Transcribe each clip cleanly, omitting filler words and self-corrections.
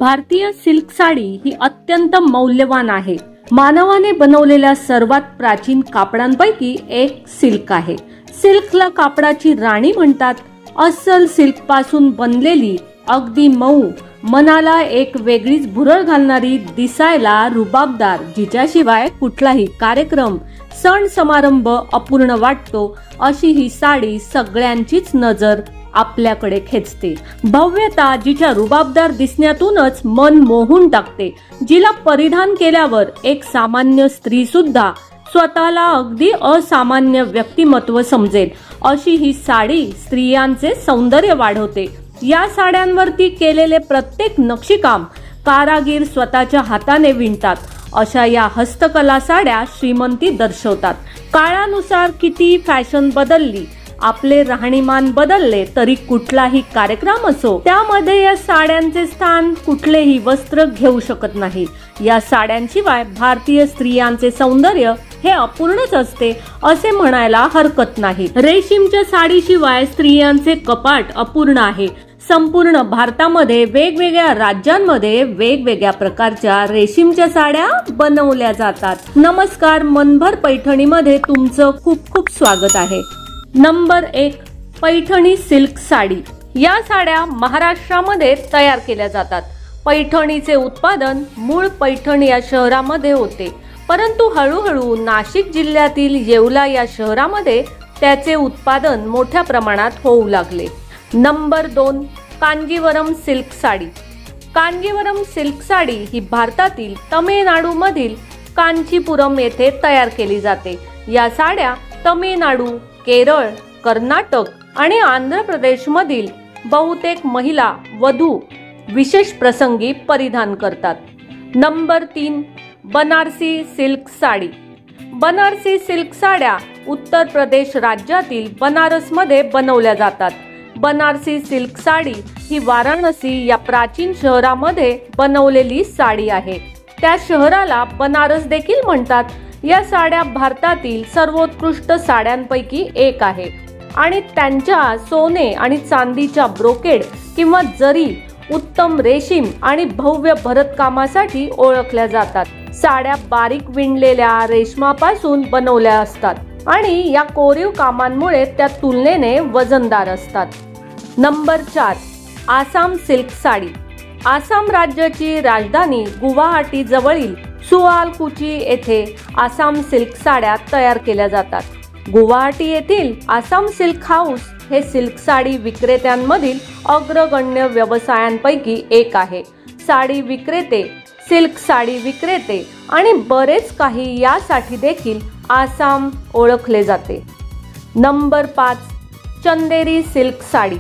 भारतीय सिल्क साडी ही अत्यंत मौल्यवान आहे। मानवाने बनवलेल्या सर्वात प्राचीन कापडांपैकी एक सिल्क आहे। सिल्कला कापडाची राणी म्हणतात। अस्सल सिल्क पासून बनलेली अगदी मऊ, मनाला एक वेगळीच भुरळ घालणारी, दिसायला रुबाबदार, जिच्याशिवाय कुठलाही कार्यक्रम सण समारंभ अपूर्ण वाटतो अशी ही साडी सगळ्यांचीच नजर आपल्याकडे खेचते। भव्यता जिच्या रुबाबदार दिसण्यातूनच मन मोहून टाकते, जिला परिधान केल्यावर एक सामान्य स्त्री सुद्धा स्वतःला अगदी असामान्य व्यक्तिमत्व समजेल अशी ही साडी स्त्रियांचे सौंदर्य वाढवते। या साड्यांवरती केलेले प्रत्येक नक्षीकाम कारागीर स्वतःच्या हाताने विणतात। अशा या हस्तकला साड्या श्रीमंती दर्शवतात। काळानुसार किती फॅशन बदलली, आपले राहणीमान बदलले तरी कुठलाही कार्यक्रम असो त्यामध्ये या साड्यांचे स्थान कुठलेही वस्त्र घेऊ शकत नाही। या साड्यांशिवाय भारतीय स्त्रियांचे सौंदर्य हे अपूर्णच असते असे म्हणायला हरकत नाही। रेशीमच्या साडीशिवाय स्त्रियांचे कपाट अपूर्ण आहे। संपूर्ण भारतामध्ये वेगवेगळ्या राज्यांमध्ये वेगवेगळ्या प्रकारच्या रेशीमच्या साड्या बनवल्या जातात। नमस्कार, मनभर पैठणीमध्ये तुमचं खूप खूप स्वागत आहे। Number 1, Paithani silk sari. या साड्या महाराष्ट्रामध्ये तयार केल्या जातात। पैठणीचे उत्पादन मूळ पैठण या शहरामध्ये होते, परंतु हळूहळू नाशिक जिल्ह्यातील येवला या शहरामध्ये त्याचे उत्पादन मोठ्या प्रमाणात होऊ लागले। Number 2, Kanjeevaram silk sari. Kanjeevaram silk sari ही भारतातील तमिळनाडू मधील कांचीपुरम येथे तयार केली जाते। या साड्या तमिळनाडू, केरळ, कर्नाटक आणि आंध्र प्रदेश मधील बहुतेक महिला वधू विशेष प्रसंगी परिधान करतात। Number 3, Banarasi silk sari. Banarasi silk साड्या उत्तर प्रदेश राज्यातील बनारस मध्ये बनवल्या जातात। बनारसी सिल्क साडी ही वाराणसी या प्राचीन शहरामध्ये बनवलेली साडी आहे। त्या शहराला बनारस देखील म्हणतात। या साड्या भारतातील सर्वोत्कृष्ट साड्यांपैकी एक आहे आणि त्यांच्या सोने आणि चांदीच्या ब्रोकेड किंवा जरी, उत्तम रेशीम आणि भव्य भरतकामासाठी ओळखल्या जातात। साड्या बारीक विणलेल्या रेशमापासून बनवल्या असतात आणि या कोरीव कामांमुळे त्या तुलनेने वजनदार असतात। Number 4, Assam silk sari. आसाम राज्याची राजधानी गुवाहाटी जवळील सुआलकुची येथे आसाम सिल्क साड्या तयार केल्या जातात। गुवाहाटी येथील आसाम सिल्क हाऊस हे सिल्क साडी विक्रेत्यांमधील अग्रगण्य व्यवसायांपैकी एक आहे। साडी विक्रेते, सिल्क साडी विक्रेते आणि बरेच काही यासाठी देखील आसाम ओळखले जाते। नंबर 5, चंदेरी सिल्क साडी।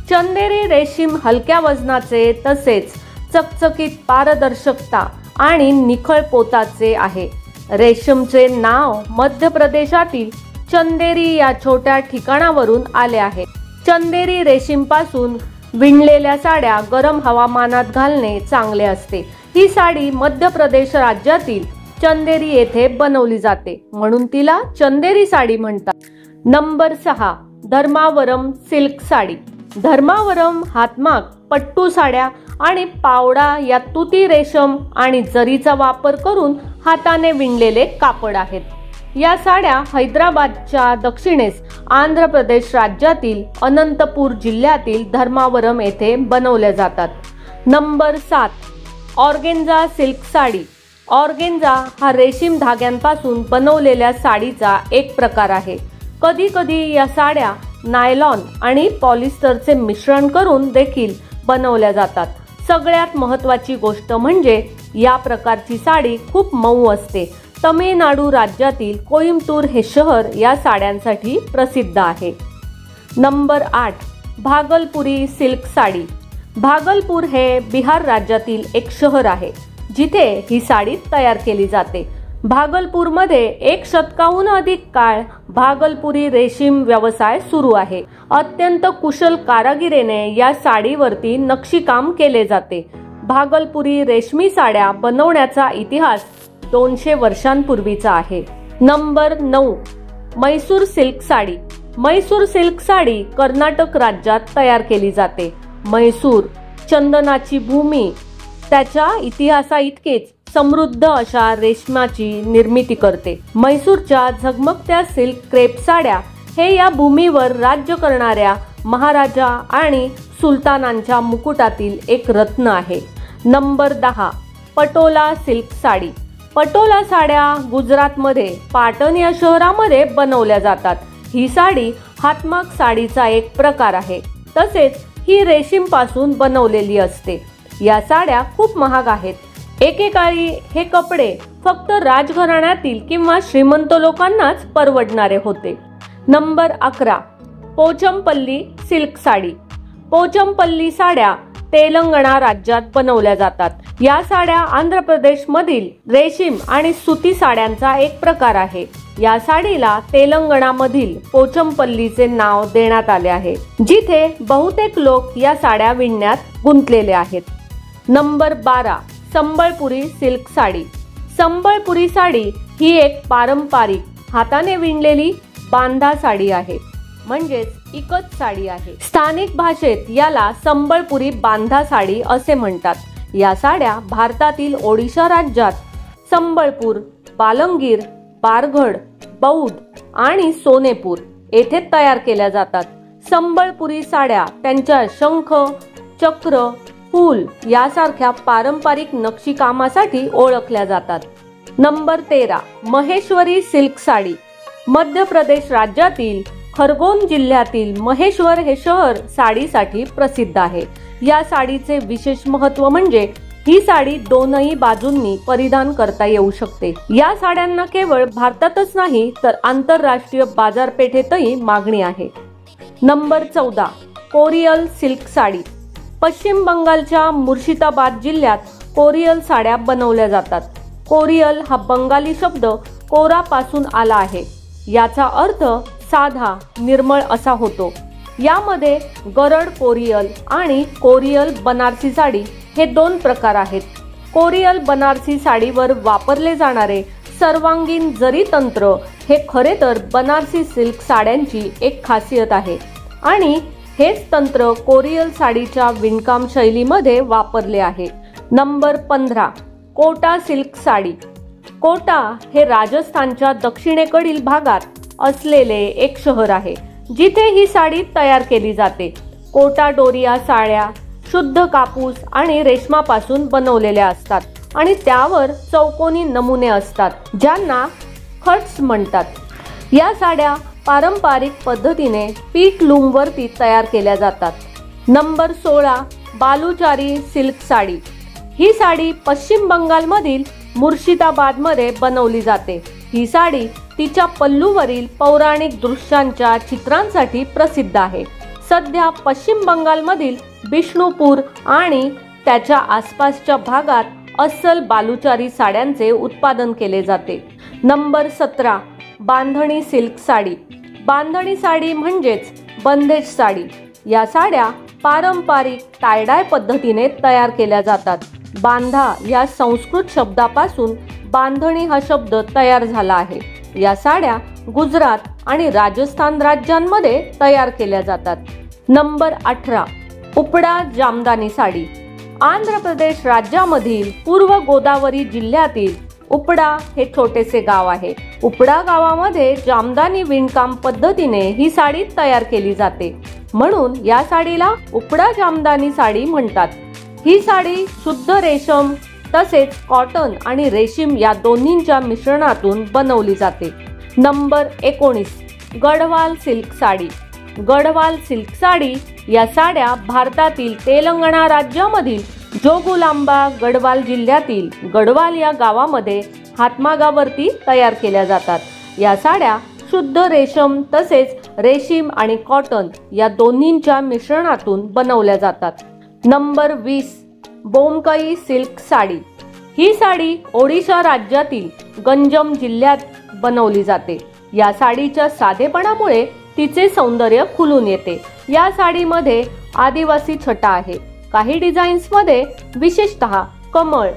चंदेरी रेशीम हलक्या वजनाचे तसेच चकचकीत पारदर्शकता आणि निखळ पोताचे आहे। रेशीमचे नाव मध्य प्रदेशातील चंदेरी या छोट्या ठिकाणावरून आले आहे। चंदेरी रेशीमपासून विणलेल्या साड्या गरम हवामानात घालणे चांगले असते। ही साडी मध्य प्रदेश राज्यातील चंदेरी येथे बनवली जाते, म्हणून तिला चंदेरी साडी म्हणतात। Number 6, Dharmavaram silk sari. धर्मावरम हातमाग, पट्टू साड्या आणि पावडा या तुती रेशम आणि जरीचा वापर करून हाताने विणलेले कापड आहेत। या साड्या हैदराबादच्या दक्षिणेस आंध्र प्रदेश राज्यातील अनंतपूर जिल्ह्यातील धर्मावरम येथे बनवल्या जातात। Number 7, organza silk sari. Organza हा रेशीम धाग्यांपासून बनवलेल्या साडीचा एक प्रकार आहे। कधी कधी या साड्या नायलॉन आणि पॉलिस्टरचे मिश्रण करून देखील बनवल्या जातात। सगळ्यात महत्त्वाची गोष्ट म्हणजे या प्रकारची साडी खूप मऊ असते। तमिळनाडू राज्यातील कोइंबतूर हे शहर या साड्यांसाठी प्रसिद्ध आहे। नंबर 8, भागलपुरी सिल्क साडी। भागलपूर हे बिहार राज्यातील एक शहर आहे जिथे ही साडी तयार केली जाते। भागलपूरमध्ये 1 शतकाहून अधिक काळ भागलपुरी रेशीम व्यवसाय सुरू आहे। अत्यंत कुशल कारागिरीने या साडीवरती नक्षीकाम केले जाते। भागलपुरी रेशमी साड्या बनवण्याचा इतिहास 200 वर्षांपूर्वीचा आहे। Number 9, Mysore silk sari. Mysore silk sari Karnataka राज्यात तयार केली जाते। म्हैसूर चंदनाची भूमी, त्याच्या इतिहासा इतकेच समृद्ध अशा रेशमाची निर्मिती करते. म्हैसूरच्या झगमगत्या सिल्क क्रेप साड्या हे या भूमीवर राज्य करणाऱ्या महाराजा आणि सुलतानांच्या मुकुटातील एक रत्न आहे. Number 10, Patola silk sari. पटोला साड्या गुजरातमध्ये पाटण या शहरामध्ये बनवल्या जातात. ही साडी हातमाग साडीचा एक प्रकार आहे. तसेच ही रेशीमपासून बनवलेली असते. या साड्या खूप महाग आहेत. एकेकाळी हे कपडे फक्त राजघराण्यातील किंवा श्रीमंत लोकांनाच परवडणारे होते. Number 11, Pochampally silk sari. पोचमपल्ली साड्या तेलंगणा राज्यात बनवल्या जातात. या साड्या आंध्र प्रदेश मधील रेशीम आणि सुती साड्यांचा एक प्रकार आहे. या साडीला तेलंगणामधील पोचमपल्लीचे नाव देण्यात आले आहे, जिथे बहुतेक लोक या साड्या विणण्यात गुंतलेले आहेत. Number 12, Sambalpuri silk sari. संबळपुरी साडी ही एक पारंपरिक हाताने विणलेली बांधा साडी आहे, म्हणजेच इकत साडी आहे. स्थानिक भाषेत याला संबळपुरी बांधा साडी असे म्हणतात. या साड्या भारतातील ओडिशा राज्यात संबळपूर, बालंगीर, बारगड, बौद्ध आणि सोनेपूर येथे तयार केल्या जातात. संबळपुरी साड्या त्यांच्या शंख, चक्र, फूल यासारख्या पारंपरिक नक्षीकामासाठी ओळखल्या जातात. Number 13, Maheshwari silk sari. मध्य प्रदेश राज्यातील खरगोन जिल्ह्यातील महेश्वर हे शहर साडीसाठी प्रसिद्ध आहे. या साडीचे विशेष महत्त्व म्हणजे ही साडी दोनही बाजूंनी परिधान करता येऊ शकते. या साड्यांना केवळ भारतातच नाही तर आंतरराष्ट्रीय बाजारपेठेतही मागणी आहे. Number 14, chorial silk sari. पश्चिम बंगालच्या मुर्शिदाबाद जिल्ह्यात कोरियल साड्या बनवल्या जातात. कोरियल हा बंगाली शब्द कोरापासून आला आहे. याचा अर्थ साधा, निर्मळ असा होतो. यामध्ये गरड कोरियल आणि कोरियल बनारसी साडी हे दोन प्रकार आहेत. कोरियल बनारसी साडीवर वापरले जाणारे सर्वांगीण जरी तंत्र हे खरे तर बनारसी सिल्क साड्यांची एक खासियत आहे आणि हेच तंत्र कोरियल साडीच्या विणकाम शैलीमध्ये वापरले आहे. Number 15, Kota silk sari. कोटा हे राजस्थानच्या दक्षिणेकडील भागात असलेले एक शहर आहे, जिथे ही साडी तयार केली जाते. कोटा डोरिया साड्या शुद्ध कापूस आणि रेशमापासून बनवलेल्या असतात आणि त्यावर चौकोनी नमुने असतात, ज्यांना खट्स म्हणतात. या साड्या पारंपरिक पद्धतीने पीठ लूमवरती तयार केल्या जातात. Number 16, Baluchari silk sari. ही साडी पश्चिम बंगालमधील मुर्शिदाबादमध्ये बनवली जाते. ही साडी तिच्या पल्लूवरील पौराणिक दृश्यांच्या चित्रांसाठी प्रसिद्ध आहे. सध्या पश्चिम बंगालमधील बिष्णुपूर आणि त्याच्या आसपासच्या भागात अस्सल बालुचारी साड्यांचे उत्पादन केले जाते. नंबर 17, बांधणी सिल्क साडी. बांधणी साडी म्हणजेच बंदेज साडी. या साड्या पारंपरिक टायडाय पद्धतीने तयार केल्या जातात. बांधा या संस्कृत शब्दापासून बांधणी हा शब्द तयार झाला आहे. या साड्या गुजरात आणि राजस्थान राज्यांमध्ये तयार केल्या जातात. नंबर 18, उपडा जामदानी साडी. आंध्र प्रदेश राज्यामधील पूर्व गोदावरी जिल्ह्यातील उपडा हे छोटेसे गाव आहे. उपडा गावामध्ये जामदानी विणकाम पद्धतीने ही साडी तयार केली जाते, म्हणून या साडीला उपडा जामदानी साडी म्हणतात. ही साडी शुद्ध रेशम तसेच कॉटन आणि रेशीम या दोन्हींच्या मिश्रणातून बनवली जाते. Number 19, Garhwal silk sari. Garhwal silk sari या साड्या भारतातील तेलंगणा राज्यामधील जोगुलांबा गढवाल जिल्ह्यातील गढवाल या गावामध्ये हातमागावरती तयार केल्या जातात. या साड्या शुद्ध रेशम तसेच रेशीम आणि कॉटन या दोन्हींच्या मिश्रणातून बनवल्या जातात. Number 20, Bomkai silk sari. ही साडी ओडिशा राज्यातील गंजम जिल्ह्यात बनवली जाते. या साडीच्या साधेपणामुळे तिचे सौंदर्य खुलून येते. या साडीमध्ये आदिवासी छटा आहे. काही डिझाईन्स मध्ये विशेषतः कमळ,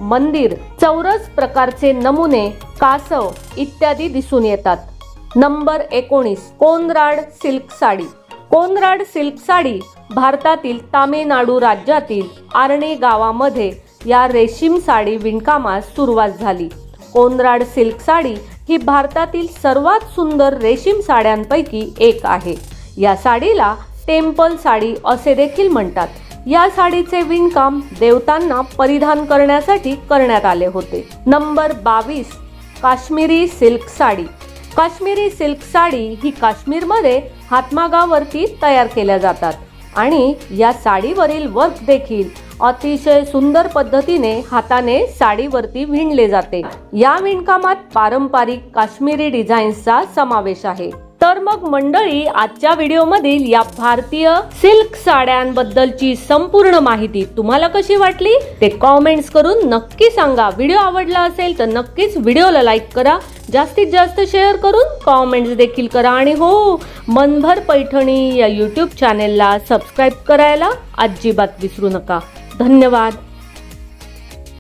मंदिर, चौरस प्रकारचे नमुने, कासव इत्यादी दिसून येतात. Number 19, Konrad silk sari. Konrad silk sari भारतातील तामिळनाडू राज्यातील आर्णी गावामध्ये या रेशीम साडी विणकामास सुरुवात झाली. कोनराड सिल्क साडी ही भारतातील सर्वात सुंदर रेशीम साड्यांपैकी एक आहे. या साडीला टेम्पल साडी असे देखील म्हणतात. या साडीचे विणकाम देवतांना परिधान करण्यासाठी करण्यात आले होते. Number 22, Kashmiri silk sari. Kashmiri silk sari ही काश्मीरमध्ये हातमागावरती तयार केल्या जातात आणि या साडीवरील वर्क देखील अतिशय सुंदर पद्धतीने हाताने साडीवरती विणले जाते. या विणकामात पारंपरिक काश्मीरी डिझाईन्सचा समावेश आहे. तर मग मंडळी, आजच्या व्हिडिओमधील या भारतीय सिल्क साड्यांबद्दलची संपूर्ण माहिती तुम्हाला कशी वाटली ते कॉमेंट्स करून नक्की सांगा. व्हिडिओ आवडला असेल तर नक्कीच व्हिडिओला लाईक करा, जास्तीत जास्त शेअर करून कॉमेंट्स देखील करा आणि हो, मनभर पैठणी या यूट्यूब चॅनेलला सबस्क्राईब करायला अजिबात विसरू नका. धन्यवाद.